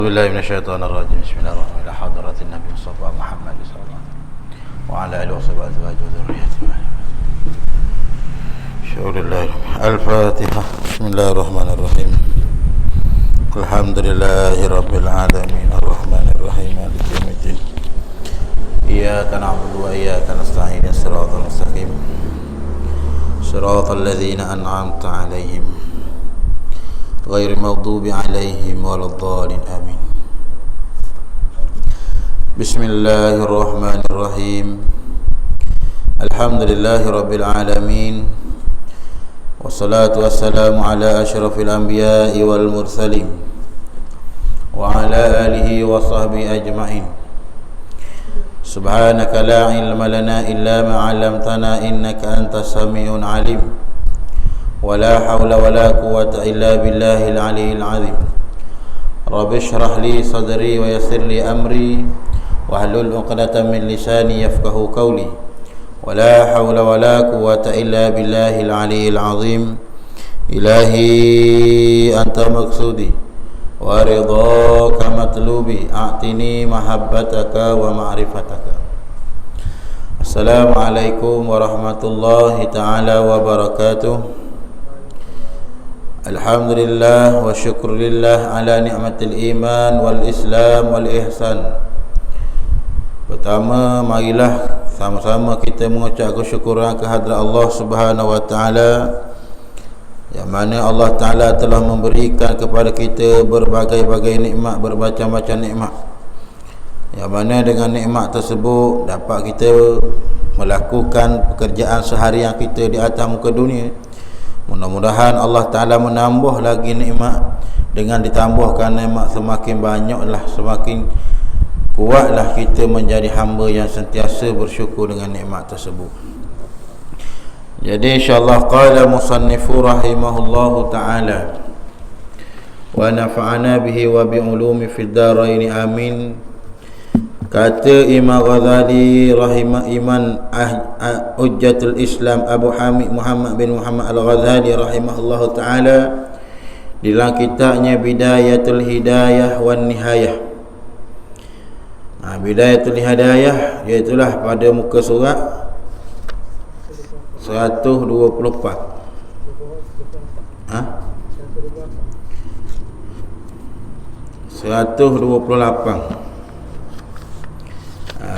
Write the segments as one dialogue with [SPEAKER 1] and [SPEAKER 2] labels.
[SPEAKER 1] بالله من الشيطان الرجيم. بسم الله الرحمن الرحيم. حضرة النبي المصطفى محمد صلى الله عليه وسلم وعلى آله وصحبه أزواجه وذريته. شكر الله. الفاتحة. بسم الله الرحمن الرحيم. الحمد لله رب العالمين الرحمن الرحيم مالك يوم الدين. إياك نعبد وإياك نستعين الصراط المستقيم صراط الذين أنعمت عليهم غير المغضوب عليهم ولا الضالين آمين. بسم الله الرحمن الرحيم. الحمد لله رب العالمين والصلاة والسلام على أشرف الأنبياء والمرسلين وعلى آله وصحبه أجمعين. سبحانك لا علم لنا إلا ما علمتنا إنك أنت السميع العليم ولا حول ولا قوة إلا بالله العلي العظيم. رب اشرح لي صدري ويسر لي أمري واحلل عقدة من لساني يفقه قولي ولا حول ولا قوة إلا بالله العلي العظيم. إلهي أنت مقصودي ورضاك مطلوبي أعطني محبتك ومعرفتك. السلام عليكم ورحمة الله تعالى وبركاته. Alhamdulillah wa syukurillah ala ni'matil iman wal islam wal ihsan. Pertama, marilah sama-sama kita mengucap kesyukuran kehadrat Allah Subhanahu wa taala, yang mana Allah Taala telah memberikan kepada kita berbagai-bagai nikmat, bermacam-macam nikmat, yang mana dengan nikmat tersebut dapat kita melakukan pekerjaan seharian kita di atas muka dunia. Mudah-mudahan Allah Ta'ala menambah lagi nikmat. Dengan ditambahkan nikmat semakin banyaklah, semakin kuatlah kita menjadi hamba yang sentiasa bersyukur dengan nikmat tersebut. Jadi insyaAllah qala musannifu rahimahullahu ta'ala wa nafa'ana bihi wa bi'ulumi fid daraini amin. Kata Imam Ghazali rahimah Iman Hujjatul Islam Abu Hamid Muhammad bin Muhammad Al-Ghazali rahimahullahu ta'ala dalam kitabnya Bidayatul Hidayah wan Nihayah. Bidayatul Hidayah iaitulah pada muka surat 124. 128.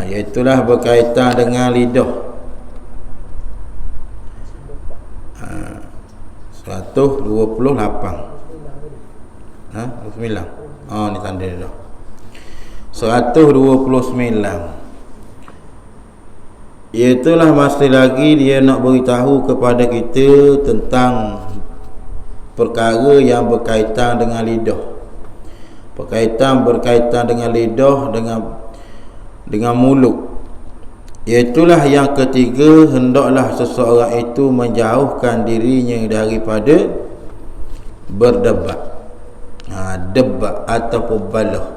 [SPEAKER 1] Iaitulah berkaitan dengan lidah. 128. 9. Ni tanda dia dah. 129. Iaitulah masih lagi dia nak beritahu kepada kita tentang perkara yang berkaitan dengan lidah. Berkaitan dengan lidah, dengan mulut. Iaitulah yang ketiga, hendaklah seseorang itu menjauhkan dirinya daripada berdebat. Debat ataupun balah,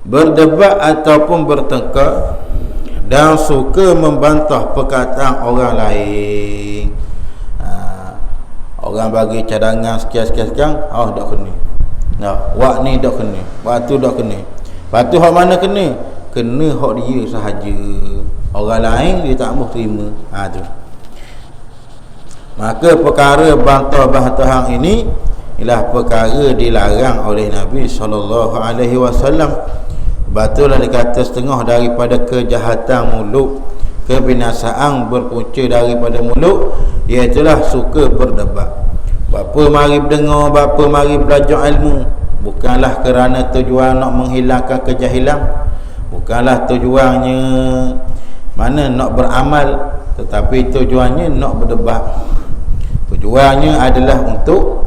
[SPEAKER 1] berdebat ataupun bertengkar, dan suka membantah perkataan orang lain. Orang bagi cadangan sekian-sekian, dak kena. Wak ni dak kena, wak tu dak kena. Patu hak mana kena? Kena hak dia sahaja. Orang lain dia tak mahu terima. Tu. Maka perkara bantah-bantahan ini ialah perkara dilarang oleh Nabi SAW. Betullah dikata setengah daripada kejahatan mulut, kebinasaan berpunca daripada mulut, iaitulah suka berdebat. Bapa mari dengar, bapa mari belajar ilmu, bukanlah kerana tujuan nak menghilangkan kejahilan, bukanlah tujuannya mana nak beramal, tetapi tujuannya nak berdebat. Tujuannya adalah untuk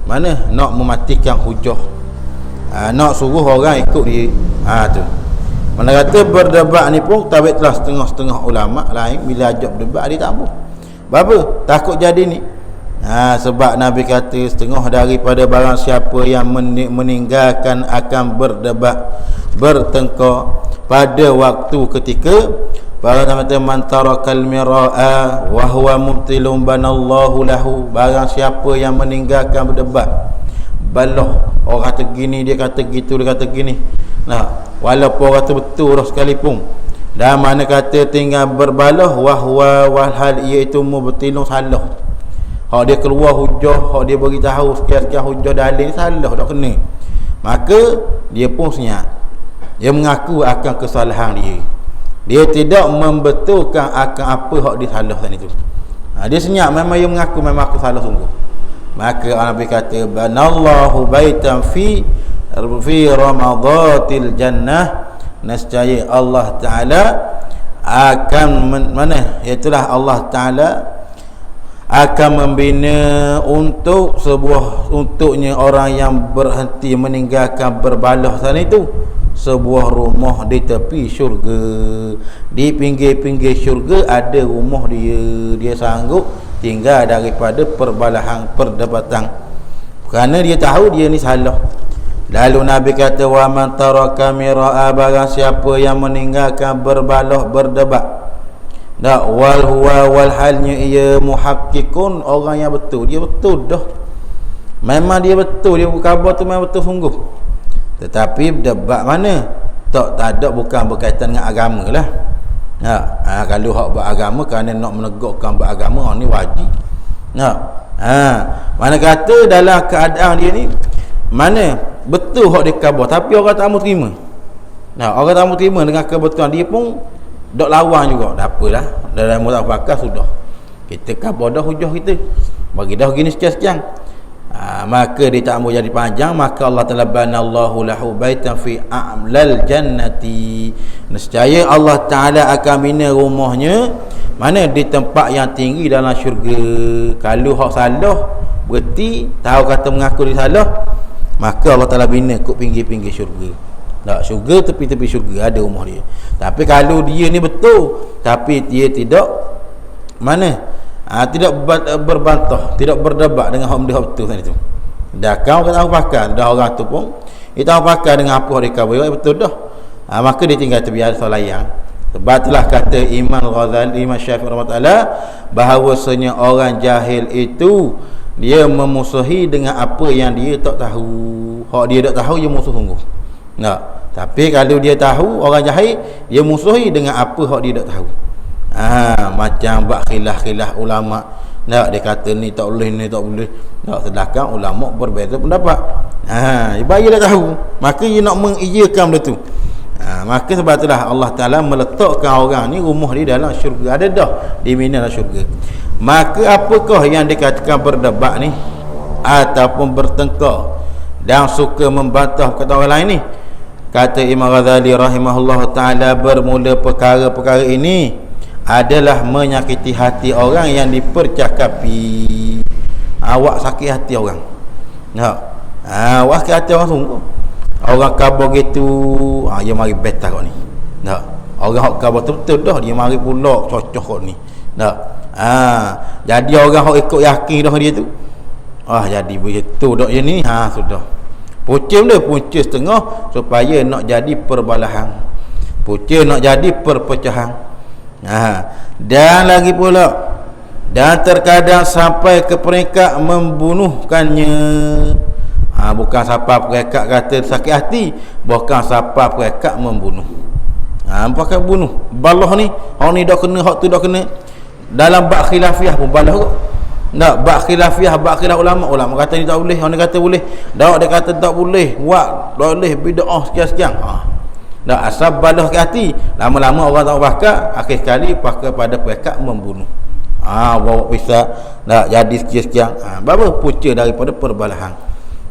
[SPEAKER 1] mana? Nak mematikan hujah, nak suruh orang ikut dia. Tu. Mana kata berdebat ni pun tabik telah setengah-setengah ulama lain bila ajak berdebat dia tak apa. Apa? Takut jadi ni. Sebab Nabi kata setengah daripada barang siapa yang meninggalkan akan berdebat, bertengkar pada waktu ketika para man tarakal miraa wa huwa mubtilun banallahu lahu. Barang siapa yang meninggalkan berdebat, baloh. Orang kata gini, dia kata gitu, dia kata gini. Nah, walaupun orang kata betul dah sekalipun, dan mana kata tinggal berbaloh wahwa walhal iaitu mubtilun salah. Hak dia keluar hujah, hak dia beritahu sekian-sekian hujah dalil salah, tak kena. Maka dia pun senyap. Dia mengaku akan kesalahan dia. Dia tidak membetulkan akan apa hak dia salah tadi tu. Dia senyap, memang dia mengaku memang aku salah sungguh. Maka Nabi kata banallahu baitan fi ramadatil jannah, nescaya Allah Taala akan itulah Allah Taala akan membina untuknya orang yang berhenti meninggalkan berbalah sana itu sebuah rumah di tepi syurga. Di pinggir-pinggir syurga ada rumah dia sanggup tinggal daripada perbalahan perdebatan, kerana dia tahu dia ni salah. Lalu Nabi kata wa man taraka mira'a, barang siapa yang meninggalkan berbalah berdebat, dak wal huwa wal halnya ia muhakkikun, orang yang betul, dia betul dah, memang dia betul, dia khabar tu memang betul sungguh. Tetapi debat mana tak ada, bukan berkaitan dengan agama lah. Kalau hak beragama kerana nak menegakkan beragama, orang ni wajib. Mana kata dalam keadaan dia ni mana betul hak dia khabar, tapi orang tak mau terima. Orang tak mau terima dengan kebetulan dia pun dok lawan juga. Tak apalah, dalam mutabakah sudah kita khabar dah hujah kita, bagi dah gini sekian-sekian. Maka dia tak mau jadi panjang, maka Allah Ta'ala banallahu lahu baitan fi a'lal jannati, nescaya Allah Ta'ala akan bina rumahnya mana di tempat yang tinggi dalam syurga. Kalau hak salah berarti tahu kata mengaku dia salah, maka Allah Ta'ala bina kat pinggir-pinggir syurga. Tak, syurga tepi-tepi syurga ada rumah dia. Tapi kalau dia ni betul tapi dia tidak tidak berbantah, tidak berdebat dengan hak dia betul tadi tu. Dah kau kata aku pakar, dah orang tu pun dia tahu pakar dengan apa dia khabar betul dah. Maka dia tinggal terbiasa layan. Sebab itulah kata Imam Ghazali, Imam Syafi'i rahmatullah, bahawasanya orang jahil itu dia memusuhi dengan apa yang dia tak tahu. Hak dia tak tahu dia musuh sungguh. Tapi kalau dia tahu, orang jahil dia musuhi dengan apa hak dia tak tahu. Macam bak khilaf ulama. Dia kata ni tak boleh, ni tak boleh. Sedangkan ulama berbeza pendapat. Dia bagi dah tahu, maka dia nak mengiyakan benda tu. Maka sebab itulah Allah Ta'ala meletakkan orang ni rumah dia dalam syurga, ada dah di mana dalam syurga. Maka apakah yang dikatakan berdebat ni ataupun bertengkar dan suka membantah kata orang lain ni? Kata Imam Ghazali rahimahullah ta'ala, bermula perkara-perkara ini adalah menyakiti hati orang yang dipercakapi. Awak sakit hati orang. Awak sakit hati orang sungguh. Orang khabar gitu, dia mari beta kau ni. Orang hak khabar betul dah, dia mari pula cocok kau ni. Jadi orang hak ikut yakin dah dia tu. Jadi begitu dak je ni. Sudah. Pucim dia, punca setengah supaya nak jadi perbalahan. Punca nak jadi perpecahan. Dan lagi pula, dan terkadang sampai ke peringkat membunuhkannya. Bukan sampai peringkat kata sakit hati, bukan sampai peringkat membunuh. Pakai bunuh. Balah ni, orang ni dah kena, hak tu dah kena. Dalam bab khilafiah pun balah kot. Bab khilafiah, bab khilaf ulama kata ni tak boleh, orang ni kata boleh. Dia kata tak boleh, buat tak boleh, bid'ah sekian-sekian. Asal balah ke hati, lama-lama orang tak bakar, akhir sekali pakai pada pekat membunuh. Bawa pisau, jadi sekian-sekian. Berapa punca daripada perbalahan.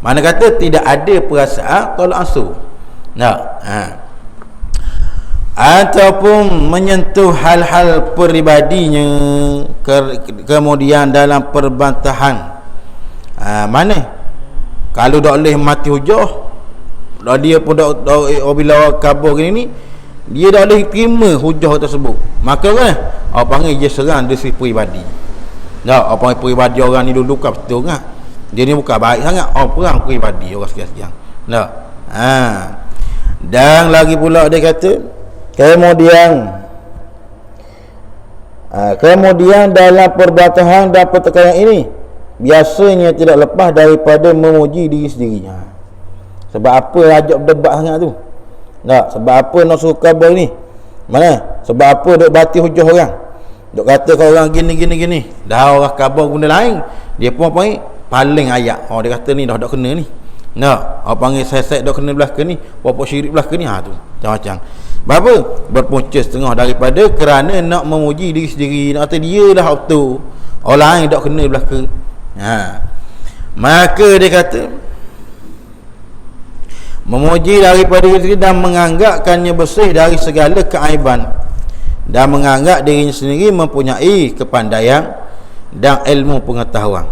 [SPEAKER 1] Mana kata tidak ada perasaan tolak ansur. Ataupun menyentuh hal-hal peribadinya, kemudian dalam perbantahan. Mana kalau tak boleh mati hujah, dia pun dah bila khabar gini ni, dia dah boleh terima hujah tersebut, maka kan apa panggil dia serang dari segi peribadi. Apa panggil peribadi orang ni dulu kan betul kan, dia ni bukan baik sangat, perang peribadi orang sekian-sekian. Dan lagi pula dia kata kemudian dalam perbatahan dan pertikaian ini biasanya tidak lepas daripada memuji diri sendiri. Sebab apa ajak berdebat sangat tu? Tak, sebab apa nak suruh khabar ni? Mana? Sebab apa duk bati hujah orang? Duk kata kau orang gini. Dah orang khabar guna lain. Dia pun panggil paling ayat. Oh dia kata ni dah kena ni. Nah, orang panggil set dah kena belah ke ni, pokok syirik belah ke ni. Tu macam-macam. Apa? Berpunca setengah daripada kerana nak memuji diri sendiri. Nak kata dia dah auto. Orang lain dah kena belah ke. Maka dia kata memuji daripada diri sendiri dan menganggapkannya bersih dari segala keaiban dan menganggap dirinya sendiri mempunyai kepandaian dan ilmu pengetahuan.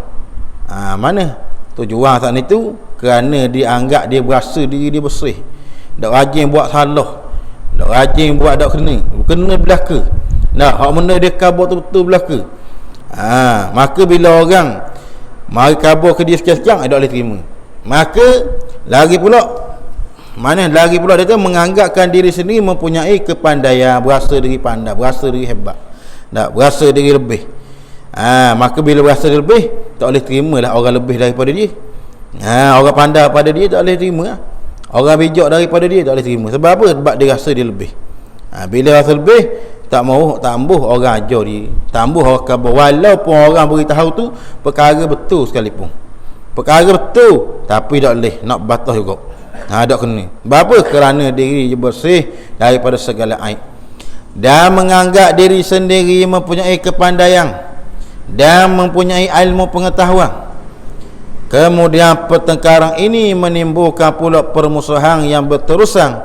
[SPEAKER 1] Mana tujuan saat itu? Kerana dianggap dia berasa diri dia bersih, tak rajin buat salah, tak rajin buat tak kena belaka. Nah, hak benda dia kabur betul-betul belaka. Maka bila orang mari kabur ke dia sekian-sekian, dia tak boleh terima. Maka lagi pula dia tu menganggapkan diri sendiri mempunyai kepandaian, berasa diri pandai, berasa diri hebat, tak berasa diri lebih. Maka bila berasa diri lebih, tak boleh terima lah orang lebih daripada dia. Orang pandai pada dia tak boleh terima. Orang bijak daripada dia tak boleh terima. Sebab apa? Sebab dia rasa dia lebih. Bila rasa lebih, tak ambuh orang ajar dia, tak ambuh orang khabar, walaupun orang beritahu tu perkara betul sekalipun, perkara betul, tapi tak boleh nak batas juga. Tak kena. Sebab apa? Kerana diri dia bersih daripada segala aib dan menganggap diri sendiri mempunyai kepandaian dan mempunyai ilmu pengetahuan. Kemudian pertengkaran ini menimbulkan pula permusuhan yang berterusan,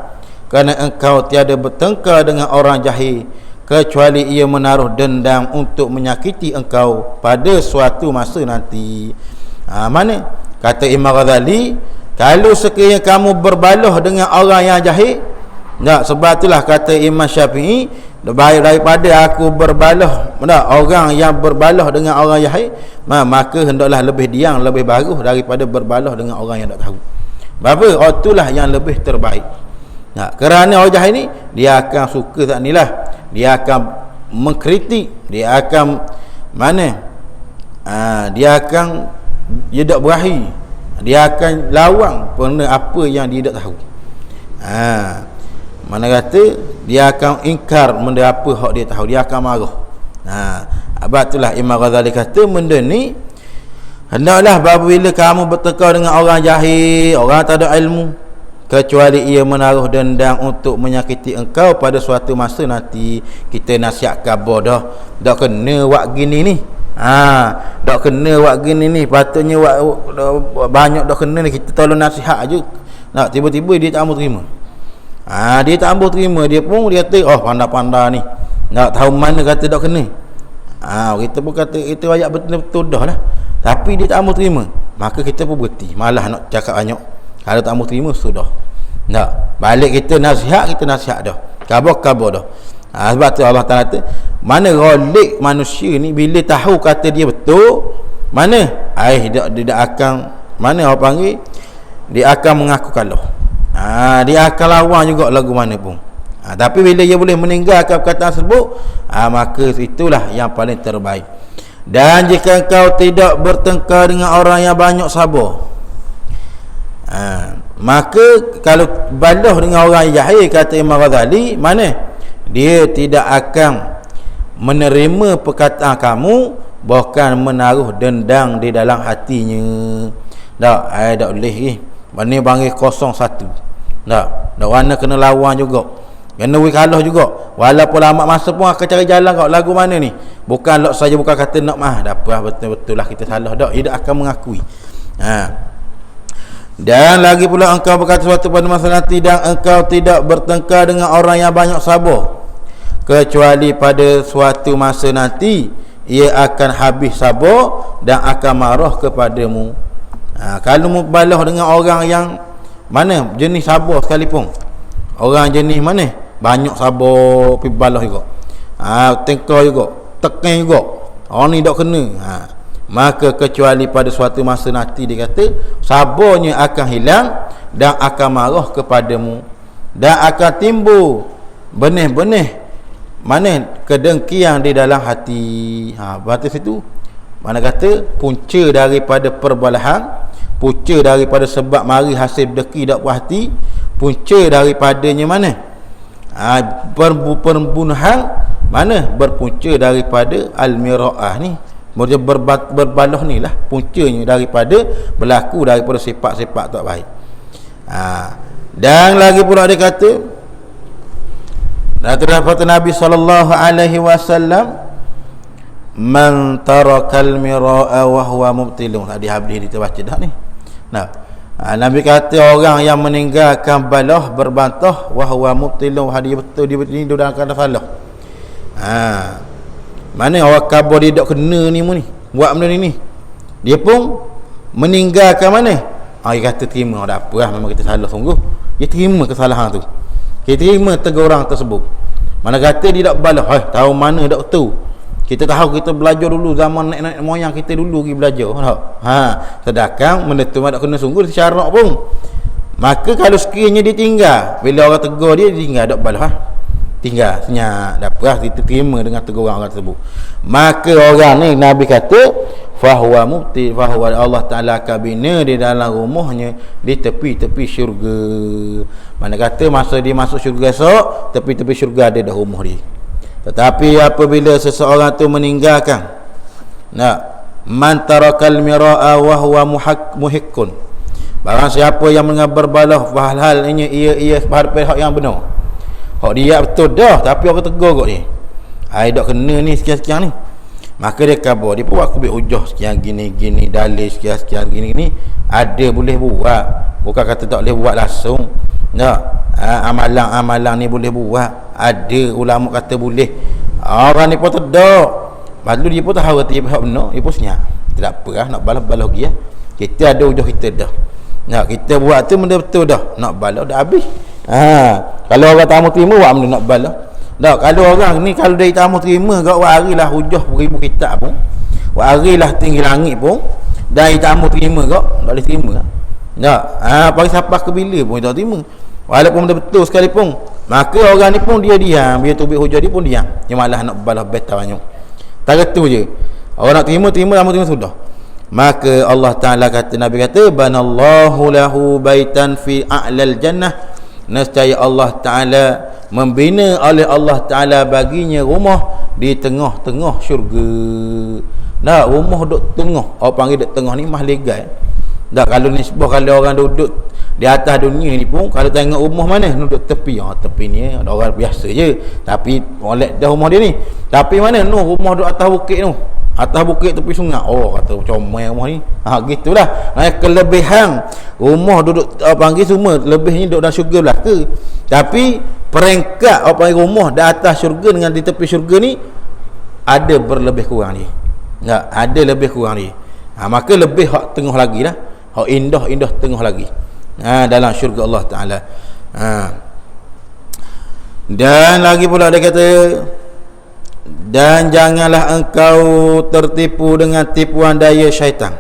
[SPEAKER 1] kerana engkau tiada bertengkar dengan orang jahil kecuali ia menaruh dendam untuk menyakiti engkau pada suatu masa nanti. Mana? Kata Imam Ghazali, kalau sekiranya kamu berbalah dengan orang yang jahil, sebab itulah kata Imam Syafi'i, baik daripada aku berbalah orang yang berbalah dengan orang jahil, maka hendaklah lebih diam, lebih bagus daripada berbalah dengan orang yang tak tahu. Apa? Itulah yang lebih terbaik. Kerana orang jahil ni dia akan suka tak nilah, dia akan mengkritik, dia akan dia tak berahi, dia akan lawan kerana apa yang dia tak tahu. Mana kata dia akan ingkar benda apa hak dia tahu, dia akan marah. Sebab itulah Imam Ghazali kata benda ni hendaklah apabila kamu bertengkar dengan orang jahil, orang tak ada ilmu, kecuali ia menaruh dendam untuk menyakiti engkau pada suatu masa nanti. Kita nasihat khabar dah kena buat gini ni, dah kena buat gini ni, patutnya buat banyak dah kena ni, kita tolong nasihat aje. Tiba-tiba dia tak mau terima. Dia tak ambil terima, dia pun dia kata pandai-pandai ni, nak tahu mana kata tak kena. Kita pun kata itu ayat betul-betul dah lah, tapi dia tak ambil terima. Maka kita pun berhenti, malah nak cakap banyak. Kalau tak ambil terima sudah, balik kita nasihat dah, khabar dah. Sebab tu Allah Ta'ala kata, mana rolik manusia ni bila tahu kata dia betul, mana dia akan, mana orang panggil, dia akan mengaku kalah. Dia akan lawan juga lagu mana pun. Tapi bila dia boleh meninggalkan perkataan tersebut, maka itulah yang paling terbaik. Dan jika kau tidak bertengkar dengan orang yang banyak sabar, maka kalau balah dengan orang jahil, kata Imam Ghazali, mana dia tidak akan menerima perkataan kamu, bahkan menaruh dendam di dalam hatinya. Tak boleh ni. Mana panggil 01. Tak warna kena lawan juga, kena kalah juga. Walaupun lama masa pun akan cari jalan kau lagu mana ni. Bukan saja bukan kata nak dah betul-betul lah kita salah dah, dia akan mengakui. Dan lagi pula engkau berkata sesuatu pada masa nanti, dan engkau tidak bertengkar dengan orang yang banyak sabar, kecuali pada suatu masa nanti ia akan habis sabar dan akan marah kepadamu. Kalau mubalah dengan orang yang mana jenis sabar sekalipun, orang jenis mana banyak sabar pergi balah juga, tengkar juga, tekan juga, orang ni tak kena, maka kecuali pada suatu masa nanti, dia kata sabarnya akan hilang dan akan marah kepadamu, dan akan timbul benih-benih mana kedengkian di dalam hati. Berarti situ Mana kata punca daripada perbalahan, punca daripada sebab mari hasil deki dak puas hati, punca daripadanya mana? Perbunuhan mana? Berpunca daripada al-mira'ah ni. Berbalah ni lah puncanya daripada berlaku daripada sifat-sifat tak baik. Dan lagi pula dia kata, terdapat Nabi SAW, man tarakal mira'a wa huwa mubtilun. Tadi habis kita baca dah ni. Nah, Nabi kata orang yang meninggalkan balah berbantah wa huwa mubtilun, dia betul dia ni dalam keadaan salah. Mana orang khabar dia tak kena ni mu ni, buat benda ni. Dia pun meninggalkan mana? Dia kata terima, tak apa lah, memang kita salah sungguh. Dia terima kesalahan tu. Dia terima tegur orang tersebut. Mana kata dia tak balah, tahu mana tak tahu. Kita tahu, kita belajar dulu zaman nenek moyang kita dulu pergi belajar. Sedangkan benda tu tak kena sungguh syarat pun. Maka kalau sekiranya dia tinggal, bila orang tegur dia tinggal, tak balah. Tinggal senyap, tak apa lah, kita terima dengan tegur orang tersebut. Maka orang ni Nabi kata fahuwa mubti, fahuwa Allah Ta'ala akan bina di dalam rumahnya di tepi-tepi syurga. Mana kata masa dia masuk syurga esok, tepi-tepi syurga ada dah rumah dia. Tetapi apabila seseorang tu meninggalkan man tarakal mira'a wa huwa muhiqqun, barang siapa yang berbalah hal ini ia hak yang benar, hak dia betul dah, tapi orang tegur kat dia, tak kena ni sekian-sekian ni, maka dia khabar, dia pun aku ambil hujah sekian gini-gini, dalil sekian-sekian gini-gini, ada boleh buat, bukan kata tak boleh buat langsung. Amalan-amalan ni boleh buat, ada ulama kata boleh. Orang ni pun terdak, lalu dia pun tahu kata dia benar, dia pun senyap, tak apa lah, nak balas-balas lagi lah. Kita ada hujah kita dah, kita buat tu benda betul dah, nak balas dah habis. Kalau orang tamu terima, buat benda nak balas dah. Kalau orang ni, kalau dia tamu terima kat hari lah hujah beribu kitab pun, hari lah tinggi langit pun, dan tamu terima kat, tak boleh terima pagi siapa ke bila pun tak terima, walaupun benda betul sekalipun. Maka orang ni pun dia diam, dia tubik hujah dia pun diam, dia malah nak balas betal banyak. Tak kata je orang nak terima, tamu terima sudah. Maka Allah Ta'ala kata, Nabi kata banallahu lahu baitan fi a'lal jannah, nescaya Allah Ta'ala membina oleh Allah Ta'ala baginya rumah di tengah-tengah syurga. Rumah duduk tengah, orang panggil duduk tengah ni mah legal. Kalau nisbah, kalau orang duduk di atas dunia ni pun, kalau tengok rumah mana duduk tepi, tepi ni ada orang biasa je, tapi molek dah rumah dia ni. Tapi mana rumah duduk atas bukit atas bukit tepi sungai, kata comel rumah ni. Gitulah. Kelebihan rumah duduk panggil semua, lebihnya duduk dalam syurga belaka. Tapi peringkat panggil rumah di atas syurga dengan di tepi syurga ni ada berlebih kurang dia. Ada lebih kurang dia. Maka lebih hak tengah lagi lah, hak indah tengah lagi dalam syurga Allah Ta'ala. Dan lagi pula dia kata, dan janganlah engkau tertipu dengan tipuan daya syaitan.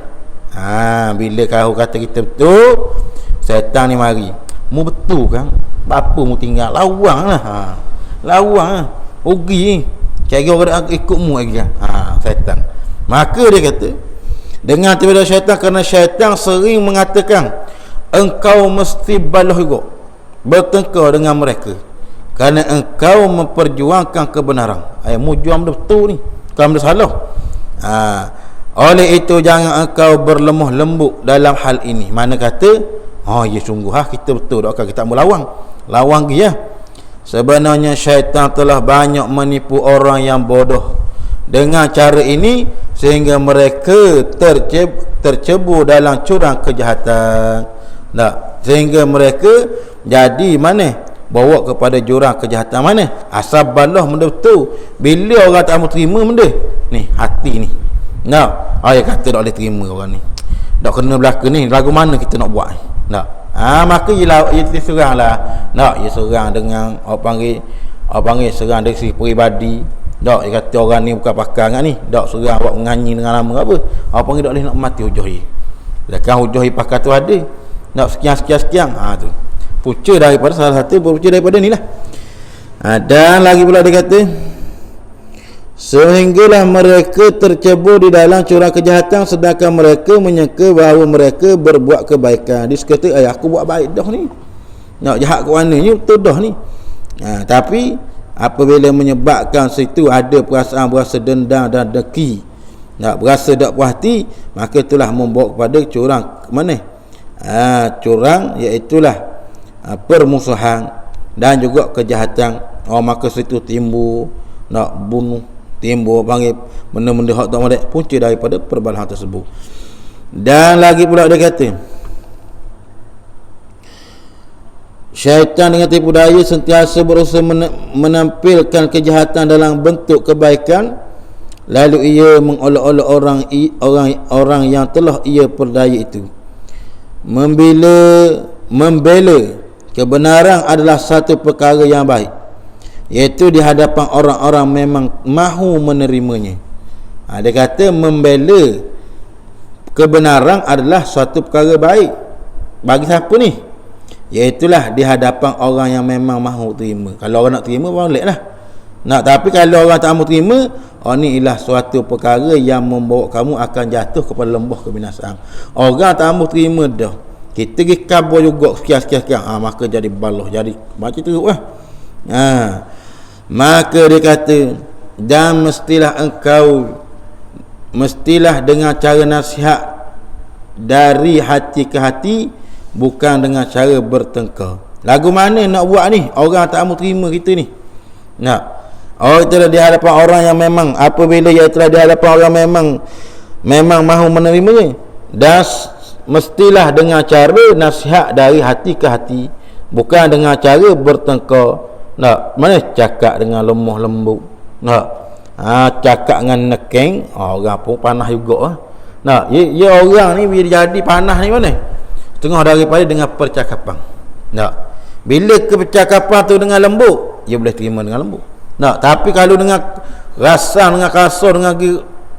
[SPEAKER 1] Bila kau kata kita betul, syaitan ni mari, mu betul kan, apa mu tinggal lawang lah, lawang lah, rugi kira orang ikut mu lagi kan, syaitan. Maka dia kata dengan tipu daya syaitan, kerana syaitan sering mengatakan engkau mesti balah juga, bertengkar dengan mereka, kerana engkau memperjuangkan kebenaran. Mu jual benda betul ni, kalau benda salah. Oleh itu jangan engkau berlemah lembut dalam hal ini. Mana kata ya sungguh kita betul, kita mau lawang dia. Sebenarnya syaitan telah banyak menipu orang yang bodoh dengan cara ini, sehingga mereka tercebur dalam curang kejahatan. Sehingga mereka jadi mana? Bawa kepada jurang kejahatan mana? Asal balah benda betul. Bila orang tak mau terima benda ni, hati ni, dia kata tak boleh terima orang ni, tak kena belaka ni, lagu mana kita nak buat ni. Maka ia serang lah. Ia serang dengan orang panggil serang dari segi peribadi. Dia kata orang ni bukan pakar dengan ni, serang buat menganyi dengan nama apa. Orang panggil tak boleh nak mati hujah dia. Sedangkan hujah pakar tu ada, sekian tu punca daripada salah satu punca daripada ni lah. Dan lagi pula dia kata, sehinggalah mereka tercebur di dalam curang kejahatan, sedangkan mereka menyangka bahawa mereka berbuat kebaikan. Dia kata, aku buat baik dah ni, nak jahat ke mana ni, betul dah ni. Tapi apabila menyebabkan situ ada perasaan berasa dendam dan dengki, nak berasa tak puas hati, maka itulah membawa kepada curang mana? Curang iaitulah permusuhan dan juga kejahatan. Maka situ timbul nak bunuh, timbul panggil benda-benda hak tak molek, punca daripada perbalahan tersebut. Dan lagi pula dia kata, syaitan dengan tipu daya sentiasa berusaha menampilkan kejahatan dalam bentuk kebaikan, lalu ia mengolok-olok orang yang telah ia perdaya itu. Membela kebenaran adalah satu perkara yang baik, iaitu di hadapan orang-orang memang mahu menerimanya. Dia kata membela kebenaran adalah suatu perkara baik bagi siapa ni? Iaitulah di hadapan orang yang memang mahu terima. Kalau orang nak terima, boleh lah. Tapi kalau orang tak mahu terima, ni ialah suatu perkara yang membawa kamu akan jatuh kepada lembah kebinasaan. Orang tak mahu terima dah, kita pergi kabur juga sekian-sekian, maka jadi baloh, jadi macam teruk lah. Maka dia kata, dan mestilah dengan cara nasihat dari hati ke hati, bukan dengan cara bertengkar. Lagu mana nak buat ni? Orang tak mahu terima kita ni. Itulah di hadapan orang yang memang, apabila ia telah di hadapan orang memang mahu menerimanya, dan mestilah dengan cara nasihat dari hati ke hati, bukan dengan cara bertengkar. Mana cakap dengan lemah lembut, cakap dengan nekeng, orang pun panah juga. Ya orang ni bila jadi panah ni mana? Setengah daripada dengan percakapan. Bila percakapan tu dengan lembut, dia boleh terima dengan lembut. Tapi kalau dengan rasa, dengan kasar, dengan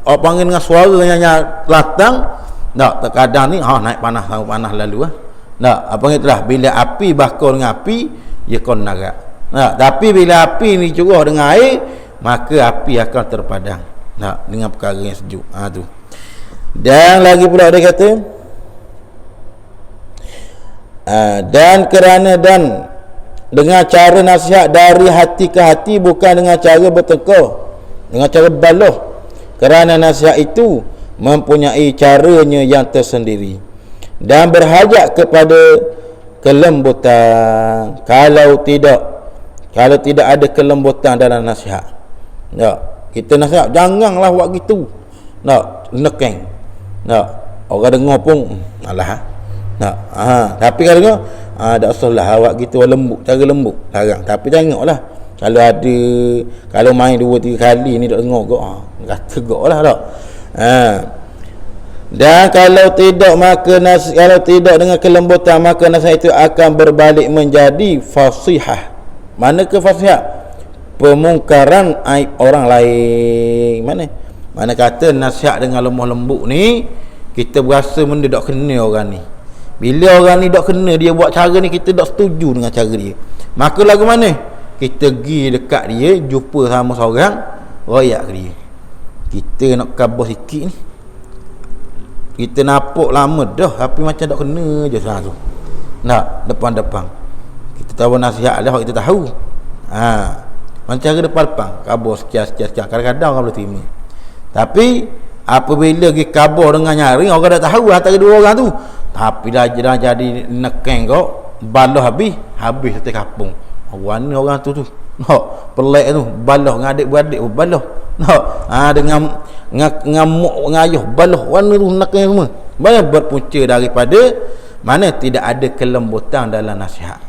[SPEAKER 1] panggil dengan suara yang lantang, terkadang ni naik panas sama panas lalu apa itulah, bila api bakar dengan api, dia kon narak. Tapi bila api ni curah dengan air, maka api akan terpadam dengan perkara yang sejuk. Tu. Dan lagi pula dia kata, dan dengan cara nasihat dari hati ke hati, bukan dengan cara bertengkar, dengan cara baloh, kerana nasihat itu mempunyai caranya yang tersendiri dan berhajat kepada kelembutan. Kalau tidak ada kelembutan dalam nasihat, kita nasihat, janganlah buat gitu, nekeng, orang dengar pun alah. Tapi kalau tak usahlah awak gitu, lembut, cara lembut, larang. Tapi tengoklah, kalau main 2-3 kali ni tak dengar kok, kata kok lah tak. Dan kalau tidak dengan kelembutan, maka nasihat itu akan berbalik menjadi fasihah. Manakah fasihah? Pemungkaran aib orang lain. Mana kata nasihat dengan lemah lembut ni, kita berasa benda tak kena orang ni. Bila orang ni tak kena, dia buat cara ni, kita tak setuju dengan cara dia, maka lagu mana? Kita pergi dekat dia, jumpa sama seorang, royak ke dia. Kita nak kabur sikit ni, kita nampak lama dah, tapi macam tak kena je sana tu. Depan-depan kita tahu nasihat dah, kita tahu. Macam cara depan-depan kabur sekian. Kadang-kadang orang boleh terima, tapi apabila pergi kabur dengan nyari, orang dah tahu antara dua orang tu, tapi dah jadi nekeng kau, baloh habis satu kampung. Warna orang tu pelik tu, baloh dengan adik-beradik baloh. Dengan ngamuk ngayuh baloh, warna tu nekeng semua. Banyak berpunca daripada mana tidak ada kelembutan dalam nasihat.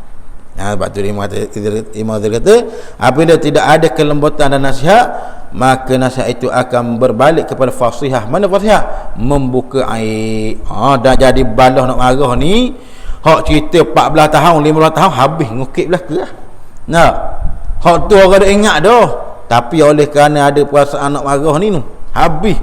[SPEAKER 1] Sebab tu Imam kata, apabila tidak ada kelembutan dalam nasihat, maka nasihat itu akan berbalik kepada fasihah. Mana fasihah? Membuka air. Dah jadi baloh nak marah ni, hak cerita 14 tahun 15 tahun habis ngukit belaka lah. Hak tu orang dah ingat dah, tapi oleh kerana ada perasaan nak marah ni habis.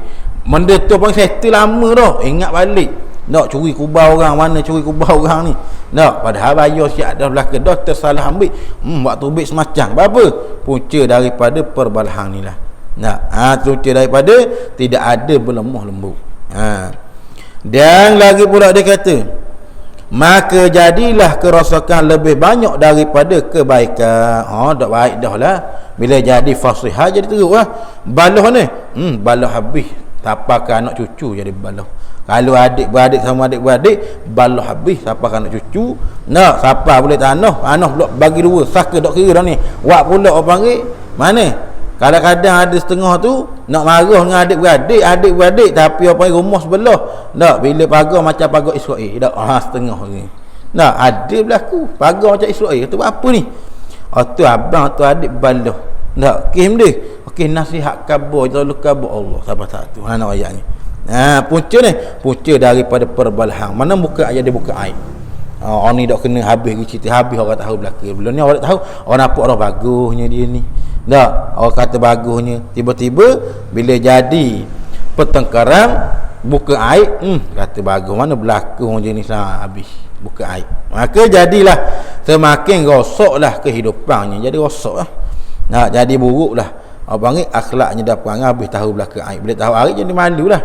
[SPEAKER 1] Benda tu pun settle lama dah, ingat balik. Nak curi kubah orang, mana curi kubah orang ni. Padahal bayar siap dah belaka dah, tersalah ambil. Waktu ambil semacam apa? Punca daripada perbalahan ni lah. Punca daripada tidak ada berlemah lembut. Dan lagi pula dia kata, maka jadilah kerosakan lebih banyak daripada kebaikan. Tak baik dah lah. Bila jadi fasihah jadi teruk lah. Baloh ni baloh habis. Siapa ke anak cucu jadi baloh. Kalau adik-beradik sama adik-beradik, baloh habis. Siapa ke anak cucu, siapa boleh tanah pula bagi dua. Saka dok kira dah ni. Wak pula orang panggil mana. Kadang-kadang ada setengah tu nak marah dengan adik-beradik tapi apa rumah sebelah. Bila pagar macam pagar Israel. Setengah ni. Ada berlaku pagar macam Israel. Kata apa ni? Tu abang tu adik baloh. Kim dia. Okey, nasihat khabar lalu khabar Allah sabar satu. Nak ayat ni. Punca ni, punca daripada perbalahan. Mana buka ayat dia buka aib. Orang ni dak kena habis cerita habis orang tahu belaka. Belum ni orang tak tahu, orang nampak orang bagusnya dia ni. Orang kata bagusnya, tiba-tiba bila jadi pertengkaran buka aib, kata bagus mana belaka orang jenis habis buka aib. Maka jadilah semakin rosaklah kehidupannya, jadi rosaklah. Jadi buruklah. Orang panggil akhlaknya dah perangai habis tahu belaka aib. Bila tahu aib jadi malulah.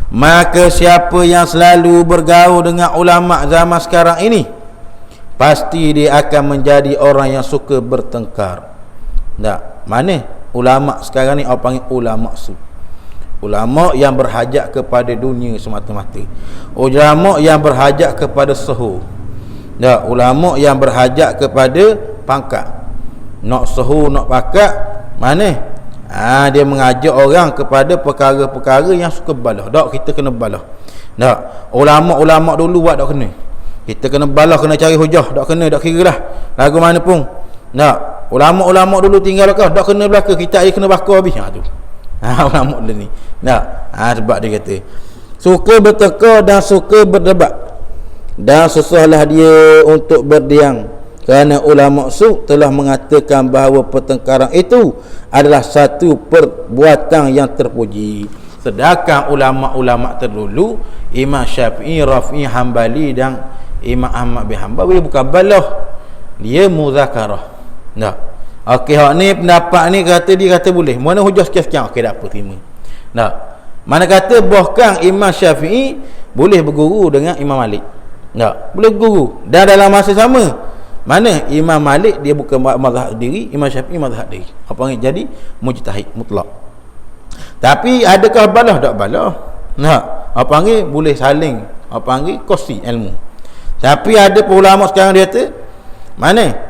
[SPEAKER 1] Maka siapa yang selalu bergaul dengan ulama zaman sekarang ini, pasti dia akan menjadi orang yang suka bertengkar. Mana ulama sekarang ni orang panggil ulama su. Ulama yang berhajat kepada dunia semata-mata. Ulama yang berhajat kepada suhu. Ulama yang berhajat kepada pangkat. Nak suhu, nak pangkat, mana? Dia mengajak orang kepada perkara-perkara yang suka balah. Kita kena balah. Ulama-ulama dulu buat tak kena. Kita kena balah, kena cari hujah. Tak kena, tak kira lah. Lagu mana pun. Ulama-ulama dulu tinggal belakang. Tak kena belakang. Kita aja kena bakar habis. Tu. Ulama dulu ni. Sebab dia kata suka bertengkar dan suka berdebat. Dan susahlah dia untuk berdiam. Kerana ulama su telah mengatakan bahawa pertengkaran itu adalah satu perbuatan yang terpuji. Sedangkan ulama-ulama terdahulu Imam Syafi'i, Rafi'i, Hambali dan Imam Ahmad bin Hanbal bukan balah, dia muzakarah. Okey, hak ni pendapat ni dia kata boleh. Mana hujah sekian-sekian, okey tak apa terima. Mana kata bahkan Imam Syafi'i boleh berguru dengan Imam Malik. Boleh berguru. Dan dalam masa sama, mana Imam Malik dia bukan mazhab diri, Imam Syafi'i mazhab diri. Apa panggil jadi mujtahid mutlak. Tapi adakah balah? Tak balah. Apa panggil boleh saling apa panggil kongsi ilmu. Tapi ada ulama sekarang dia kata mana?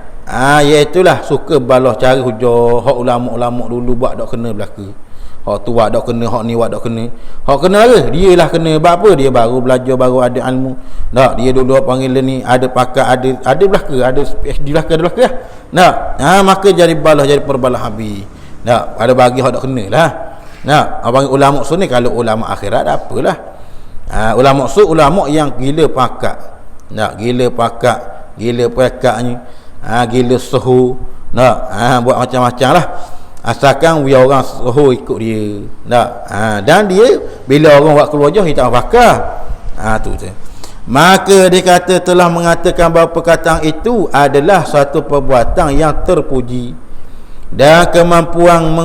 [SPEAKER 1] Iaitulah suka balah cari hujah. Hak ulama-ulama dulu buat tak kena belaka. Hak tu buat tak kena, hak ni buat tak kena. Hak kena ke? Dia lah kena. Sebab apa? Dia baru belajar, baru ada ilmu. Dia dulu panggil ni ada pakar, ada belaka, ada PhD belaka, ada belaka lah. Maka jadi balah, jadi perbalah habis. Ada bagi hak tak kena lah. Panggil ulama su ni kalau ulama akhirat tak apalah. Ulama su ulama yang gila pakar. Gila pakar, gila pakaknya. Gila suhu. Buat macam-macam lah. Asalkan biar orang suruh ikut dia. Dan dia bila orang buat keluar jauh dia tak bakar. Tu je. Maka dia kata telah mengatakan bahawa perkataan itu adalah satu perbuatan yang terpuji dan kemampuan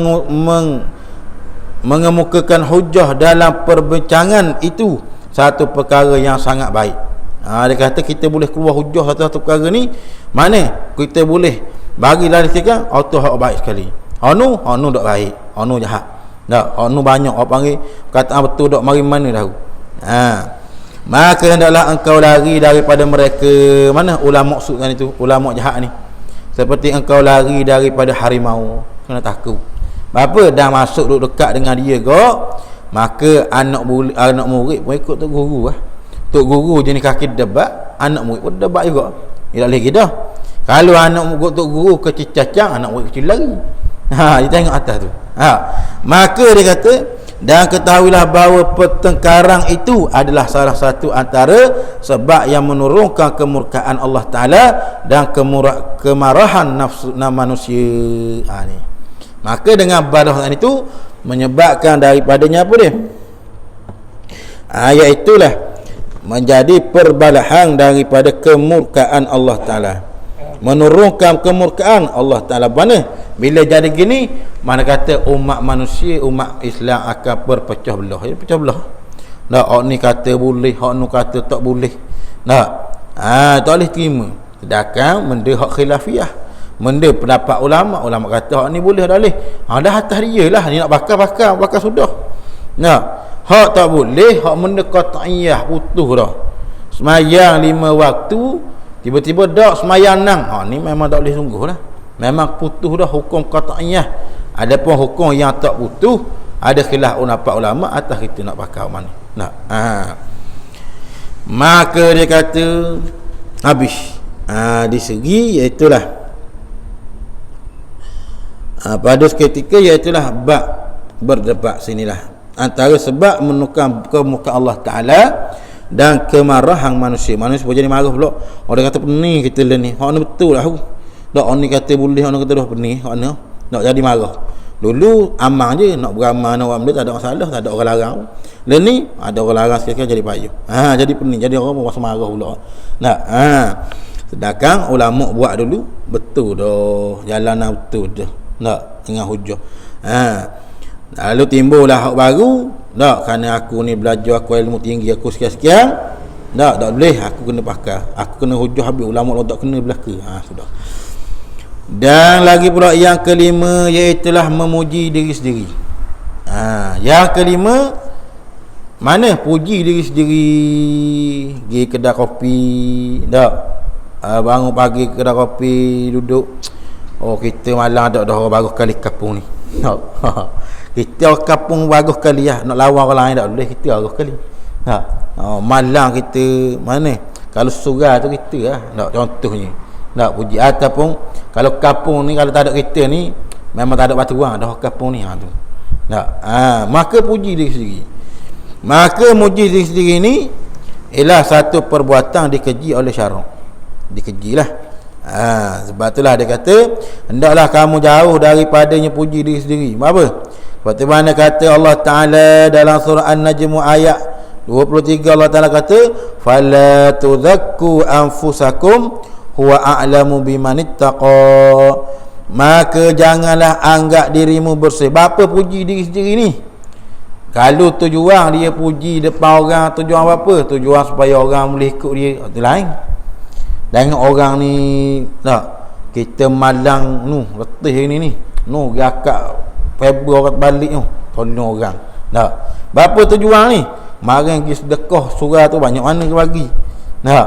[SPEAKER 1] mengemukakan hujah dalam perbincangan itu satu perkara yang sangat baik. Dia kata kita boleh keluar hujah satu-satu perkara ni, mana kita boleh bagi larikan auto hak baik sekali. Hanu dok baik, hanu jahat. Hanu banyak orang panggil kata betul dok mari mana tahu. Maka hendaklah engkau lari daripada mereka. Mana ulama maksudkan itu, ulama jahat ni. Seperti engkau lari daripada harimau, kena takut. Apa dah masuk duduk dekat dengan dia kau, maka anak murid pun ikut tok guru lah. Tok guru jenis kaki debat, anak murid pun debat juga. Tidak lagi dah. Kalau anak murid tok guru kecil cacang, anak murid kecil lari. Dia tengok atas tu. Maka dia kata, dan ketahuilah bahawa pertengkaran itu adalah salah satu antara sebab yang menurunkan kemurkaan Allah Ta'ala dan kemarahan nafsu manusia. Ni. Maka dengan balahan itu menyebabkan daripadanya apa dia? Iaitulah menjadi perbalahan daripada kemurkaan Allah Ta'ala. Menurunkan kemurkaan Allah Ta'ala. Mana? Bila jadi gini, mana kata umat manusia, umat Islam akan berpecah belah. Pecah belah. Nah, hak ni kata boleh, hak nu kata tak boleh. Nah, tak boleh terima. Sedangkan benda hak khilafiyah, benda pendapat ulama kata hak ni boleh, tak boleh. Dah atas dia lah, ni nak bakar sudah. Nah, hak tak boleh, hak benda qat'iyah, putus dah. Semayang 5 waktu, tiba-tiba dak semayang 6. Ni memang tak boleh sungguh lah. Memang putus dah, hukum qat'iyah. Adapun hukum yang tak putus, ada khilaf pendapat ulama atas kita nak bakar mana. Nah, maka dia kata habis. Di segi iaitulah pada seketika iaitulah bab berdebat sinilah antara sebab menukar kemuka Allah Ta'ala dan kemarahan manusia. Manusia boleh jadi marah pula. Orang kata pening kita lah ni, hak ni betul lah. Tak, orang ni kata boleh, orang kata dah pening, hak ni nak jadi marah. Dulu aman je, nak beramal nak orang benda tak ada masalah, tak ada orang larang. Lain ni ada orang larang sekali jadi payah. Jadi pening, jadi orang rasa marah pula. Nah, sedangkan ulama buat dulu betul dah, jalanan betul dah. Tak, dengan hujah. Lalu timbullah hak baru. Tak, kerana aku ni belajar, aku ilmu tinggi, aku sekian-sekian. Tak boleh, aku kena pakar. Aku kena hujah habis, ulama tak kena belaka. Sudah. Dan lagi pula yang kelima, iaitulah memuji diri sendiri. Yang kelima, mana puji diri sendiri. Pergi kedai kopi, tak, bangun pagi kedai kopi, duduk, kita malam dah orang bagus kali kampung ni. Kita orang kampung bagus kali lah, nak lawan orang lain tak boleh, kita bagus kali. Malam kita mana, kalau surah tu kita lah, tak, contohnya tak puji. Ataupun kalau kampung ni, kalau tak ada kita ni, memang tak ada batuan dah kampung ni. Tu tak, maka puji diri sendiri. Maka muji diri sendiri ni ialah satu perbuatan dikeji oleh syarak. Dikejilah. Sebab itulah dia kata hendaklah kamu jauh daripadanya puji diri sendiri. Apa? Seperti mana kata Allah Ta'ala dalam surah An-Najm ayat 23, Allah Ta'ala kata fala tudzakku anfusakum huwa a'lamu bimanittaqa. Maka janganlah anggap dirimu bersih. Bapa puji diri sendiri ni? Kalau tujuan dia puji depan orang, tujuan apa? Tujuan supaya orang boleh ikut dia, itu lain. Tengok orang ni, tak, kita malang nu letih ni nu gakak Februari orang balik tu, tolong orang. Tak, berapa tujuan ni? Marang pergi sedekah surah tu banyak mana ke bagi. Tak,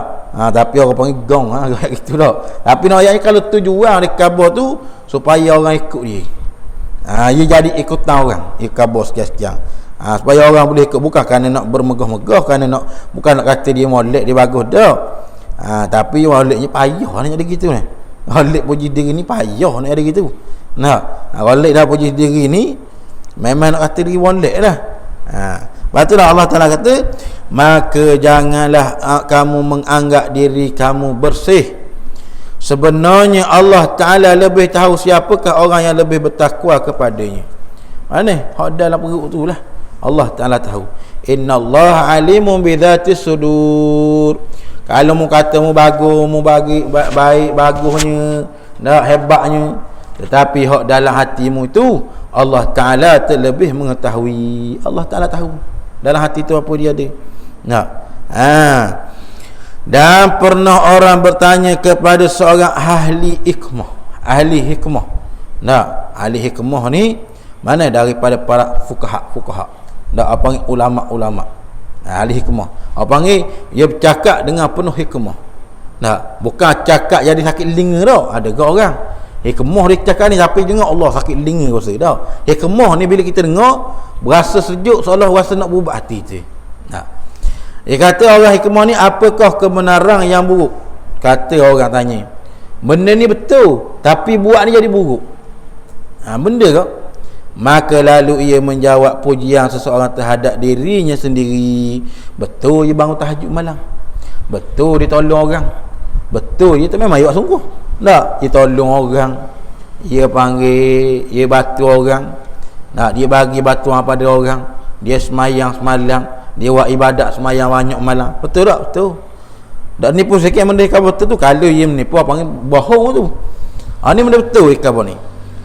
[SPEAKER 1] tapi orang panggil gong gitu tak. Tapi nak ayat ni kalau tujuan dia kabar tu supaya orang ikut dia. Dia jadi ikutan orang, dia kabar sekian-sekian. Supaya orang boleh ikut, bukan kerana nak bermegah-megah, kerana nak, bukan nak kata dia molek dia bagus dah. Tapi moleknya payah nak jadi gitu ni. Molek puji diri ni payah nak jadi gitu. Molek dah puji diri ni memang nak kata diri molek dah. Lepas tu lah Allah Ta'ala kata maka janganlah kamu menganggap diri kamu bersih. Sebenarnya Allah Ta'ala lebih tahu siapakah orang yang lebih bertakwa kepadanya. Mana? Hak dalam perut tu lah Allah Ta'ala tahu. Innallaha alimun bidhatis sudur. Kalau mu kata mu bagus, mu bagi baik, bagusnya, nak hebatnya, tetapi hak dalam hatimu itu Allah Ta'ala terlebih mengetahui. Allah Ta'ala tahu dalam hati tu apa dia ada. Dan pernah orang bertanya kepada seorang ahli hikmah. Ahli hikmah. Ahli hikmah ni mana? Daripada para fuqaha. Apa panggil ulama-ulama. Ahli hikmah. Apa panggil dia bercakap dengan penuh hikmah. Bukan cakap jadi sakit telinga dah. Ada ke orang hikmah dia cakap ni tapi dengar Allah sakit telinga rasa dah. Hikmah ni bila kita dengar berasa sejuk, seolah rasa nak berubah hati tu. Dia kata orang hikmah ni apakah kebenaran yang buruk? Kata orang tanya, benda ni betul tapi buat ni jadi buruk. Benda ke? Maka lalu ia menjawab pujian seseorang terhadap dirinya sendiri. Betul dia bangun tahajud malam, betul dia tolong orang, betul dia tu memang dia sungguh. Tak, dia tolong orang, dia panggil, dia bantu orang, dia bagi bantuan pada orang, dia semayang semalam, dia buat ibadat semayang banyak malam. Betul tak? Betul. Tak nipu sikit benda ikan betul tu. Kalau dia menipu apa panggil bohong tu. Ni benda betul ikan ni.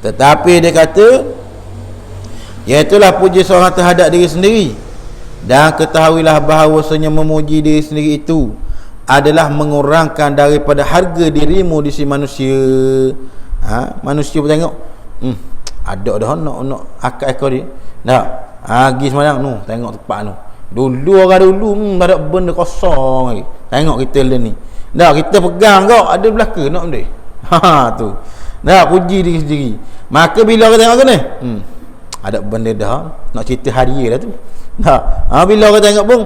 [SPEAKER 1] Tetapi dia kata iaitulah puji seorang terhadap diri sendiri, dan ketahuilah bahawasanya memuji diri sendiri itu adalah mengurangkan daripada harga dirimu di sisi manusia. Manusia pun tengok ada dah nak akak ekor dia. Tak. Pergi semayang tu, tengok tempat tu. Dulu orang dulu ada benda kosong lagi. Tengok kita lah ni. Tak, kita pegang kau ada belaka nak benda. Tu. Tak, puji diri sendiri. Maka bila orang tengok ni, ada benda dah nak cerita hari dah tu. Tak. Bila orang tengok pun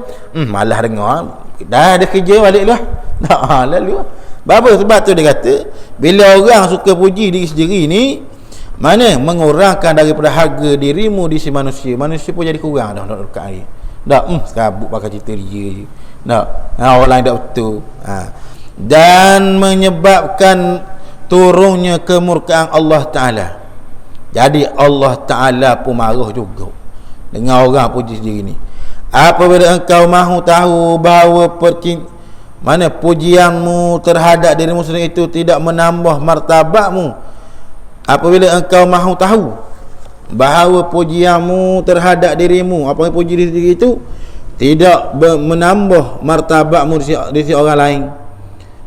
[SPEAKER 1] malas dengar. Dah ada kerja baliklah. Tak, lalu. Sebab tu dia kata bila orang suka puji diri sendiri ni, mana mengurangkan daripada harga dirimu di sisi manusia. Manusia pun jadi kurang dah nak dekat hari. Tak, serabut pakai cerita dia je. Tak, orang lain tak betul. Dan menyebabkan turunnya kemurkaan Allah Ta'ala. Jadi Allah Ta'ala pun marah juga dengan orang puji sendiri ni. Apabila engkau mahu tahu bahawa pujianmu terhadap dirimu sendiri itu tidak menambah martabatmu. Apabila engkau mahu tahu bahawa pujianmu terhadap dirimu, apa yang puji diri sendiri itu tidak menambah martabatmu di sisi orang lain.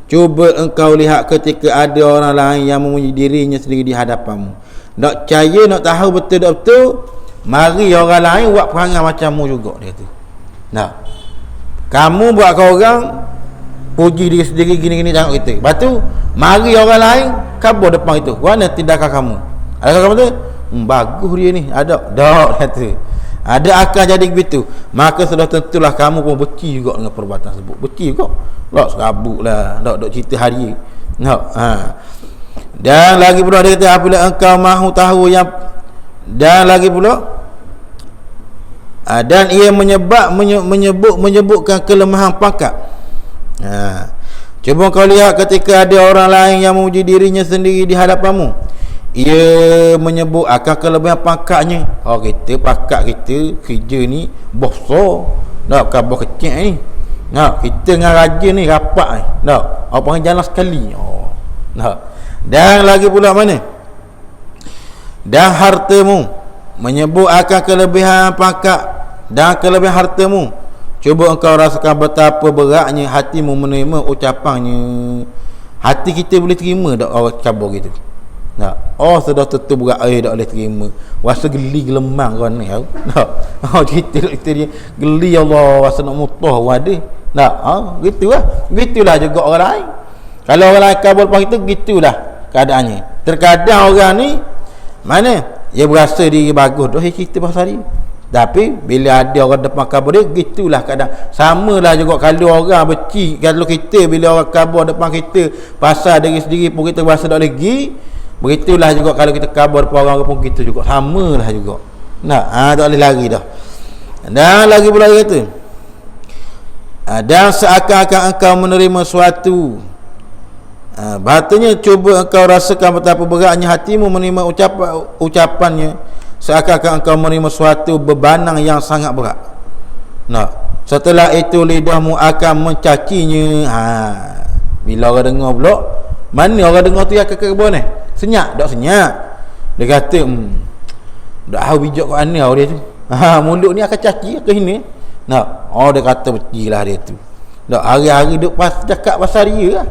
[SPEAKER 1] Cuba engkau lihat ketika ada orang lain yang memuji dirinya sendiri di hadapanmu. Nak percaya, nak tahu betul-betul, mari orang lain buat perangai macammu juga, dia kata. Nah, kamu buat ke orang puji diri sendiri gini-gini, tengok kita. Lepas tu mari orang lain kabur depan itu. Mana tindakan kamu? Adakah kamu tu? Bagus dia ni. Ada. Tak, kata. Ada akan jadi begitu. Maka sudah tentulah kamu pun benci juga dengan perbuatan tersebut. Benci juga. Tak serabut lah. Tak cerita hari. Tak. Dan lagi pula dia kata apabila engkau mahu tahu yang, dan lagi pula dan ia menyebutkan kelemahan pangkat. Cuba kau lihat ketika ada orang lain yang memuji dirinya sendiri di hadapanmu, ia menyebut akan kelebihan pangkatnya. Kita pangkat kita kerja ni bos besar, tak bukan bos kecil ni. Kita dengan raja ni rapat ni, tak apa panggil jalan sekali. Tak. Dan lagi pula mana, dan hartamu, menyebut akan kelebihan pangkat dan kelebihan hartamu. Cuba engkau rasakan betapa beratnya hatimu menerima ucapannya. Hati kita boleh terima tak orang cabar gitu? Tak. Sudah tentu berat tak boleh terima. Rasa geli gelemang kau ni. Tak. Cerita dia geli Allah, rasa nak mutah wadah. Tak. Gitulah. Gitulah juga orang lain. Kalau orang lain cabar lepas itu, gitulah keadaannya. Terkadang orang ni mana dia berasa diri bagus dah kita pasal dia. Tapi bila ada orang depan kabur dia, gitulah kadang. Samalah juga kalau orang benci, kalau kita bila orang kabur depan kita pasal diri sendiri pun kita berasa tak lagi. Begitulah juga kalau kita kabur depan orang pun gitu juga. Samalah juga. Tak boleh lari dah. Dan lagi pula dia kata, dan seakan-akan engkau menerima suatu, berartinya cuba engkau rasakan betapa beratnya hatimu menerima ucapannya, seakan-akan engkau menerima suatu bebanang yang sangat berat. Setelah itu lidahmu akan mencacinya. Bila orang dengar pula, mana orang dengar tu yang ke bawah ni? Senyap? Tak senyap. Dia kata dah tahu bijak kat mana dia tu. Mulut ni akan caci ke sini. Dia kata betul dia tu. Tak, hari-hari duk cakap pasal dia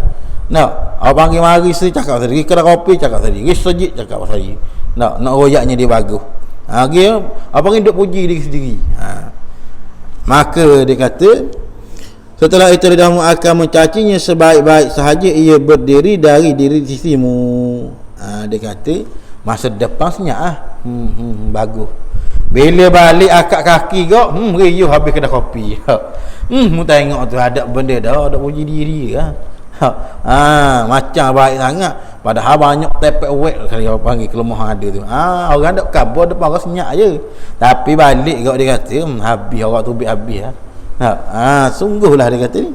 [SPEAKER 1] lah. Orang panggil mari cakap pasal dia, kedai kopi cakap pasal dia, sejik cakap pasal dia. Nak royaknya dia bagus. Dia apa ni duk puji diri sendiri. Maka dia kata setelah itu lidahmu akan mencacinya sebaik-baik sahaja ia berdiri dari diri sisimu. Dia kata masa depan senyap bagus. Bila balik akak kaki kau riuh habis kedai kopi. Mu tengok tu ada benda dah puji diri macam baik sangat. Padahal banyak tepek wet kali orang panggil kelemahan ada tu. Orang dok kabur depan orang senyap je. Tapi balik kau dia kata habis orang tu habis sungguhlah dia kata ni.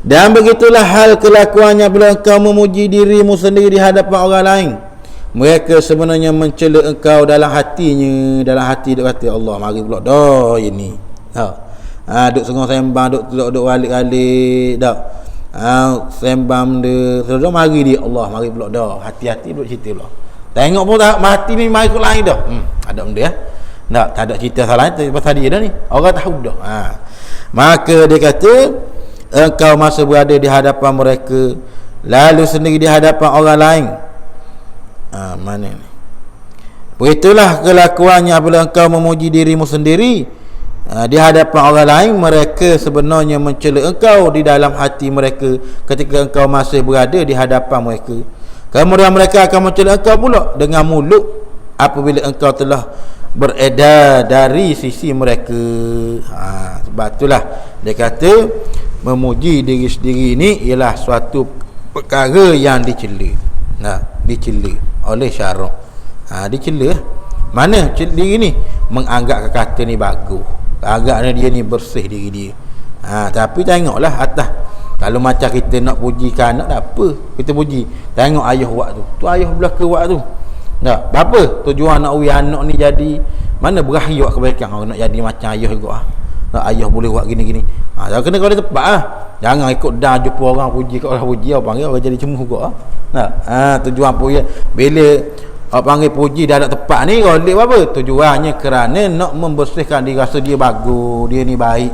[SPEAKER 1] Dan begitulah hal kelakuannya bila engkau memuji dirimu sendiri di hadapan orang lain. Mereka sebenarnya mencela engkau dalam hatinya. Dalam hati dia kata Allah mari pula dah ini. Duk sembang duk balik-balik dak. Sembang dia sudah mari dia Allah mari pula dah. Hati-hati duk cerita pula. Tengok pun tak mati ni mai ke lain dah. Ada benda ya. Tak ada cerita salah pasal dia dah ni. Orang tahu dah. Maka dia kata engkau masa berada di hadapan mereka lalu sendiri di hadapan orang lain. Mana ni? Begitulah kelakuannya apabila engkau memuji dirimu sendiri di hadapan orang lain. Mereka sebenarnya mencela engkau di dalam hati mereka ketika engkau masih berada di hadapan mereka. Kemudian mereka akan mencela engkau pula dengan mulut apabila engkau telah beredar dari sisi mereka. Sebab itulah dia kata memuji diri sendiri ini ialah suatu perkara yang dicela. Dicela oleh syarak. Dicela. Mana cela diri ni? Menganggap kata ni bagus. Agaknya dia ni bersih diri dia. Tapi tengoklah atas. Kalau macam kita nak pujikan anak, tak apa. Kita puji. Tengok ayah buat tu. Tu ayah belaka buat tu. Tak. Apa? Tujuan nak uji anak ni jadi. Mana berakhir buat kebaikan. Orang nak jadi macam ayah juga. Tak, ayah boleh buat gini-gini. Kena kau ada tepat lah. Jangan ikut dah jumpa orang puji. Kat orang puji. Orang panggil orang jadi cemuh juga. Tak. Tujuan puji. Bila orang panggil puji dah ada tepat ni, kau lihat apa? Tujuannya kerana nak membersihkan dia, rasa dia bagus, dia ni baik.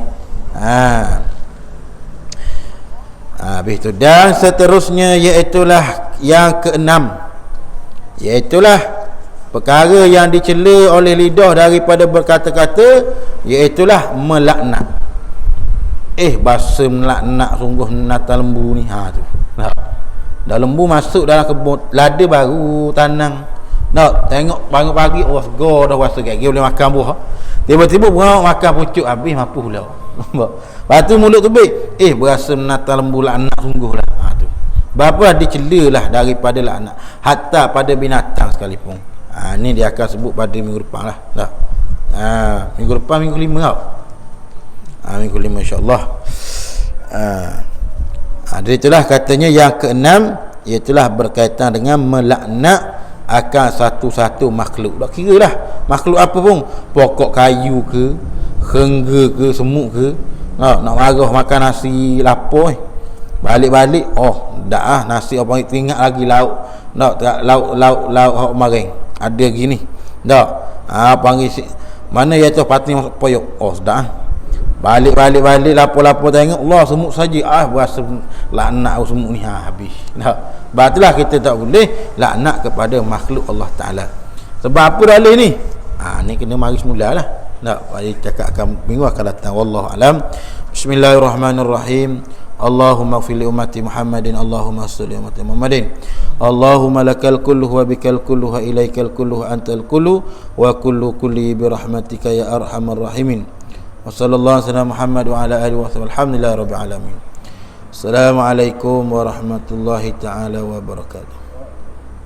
[SPEAKER 1] Habis tu. Dan seterusnya iaitulah yang keenam, iaitulah perkara yang dicela oleh lidah daripada berkata-kata, iaitulah melaknat. Bahasa melaknat sungguh nata lembu ni. Tu. Dah lembu masuk dalam kebun lada baru tanang. Tengok pagi-pagi segar dah rasa gigi boleh makan buah. Tiba-tiba buah makan pucuk habis mampu pula. Lepas tu mulut tu baik. Berasa menata lembu laknat sungguh lah. Tu. Berapa dicela lah daripada laknat. Hatta pada binatang sekalipun. Ni dia akan sebut pada minggu depan lah. Minggu depan minggu 5 tau. Minggu 5 insyaAllah. Jadi itulah katanya yang keenam, iaitulah berkaitan dengan melaknat akan satu-satu makhluk. Tak kira lah makhluk apa pun, pokok kayu ke, hengga ke, semut ke. Nak marah makan nasi lapar balik-balik dah nasi apa teringat lagi lauk. Lauk maring ada gini tak. Panggil mana ya tu pati masuk poyok. Sudah balik lapor tengok Allah semut saja. Berasa laknat semut ni habis. Batulah kita tak boleh laknat kepada makhluk Allah Ta'ala. Sebab apa dalih ni? Ni kena mari semula lah. Cakap akan minggu akan datang. Wallahu alam. Bismillahirrahmanirrahim. Allahumma ighfir li ummati Muhammadin. Allahumma salli ummati Muhammadin. Allahumma lakal kullu wa bikal kullu wa ilaikal kullu wa antal kullu wa kullu kulli bi rahmatika ya arhamar rahimin. Wa sallallahu alaihi wasallam Muhammad wa ala alihi wa sahbihi. Alhamdulillah rabbil alamin. Assalamualaikum warahmatullahi taala wabarakatuh.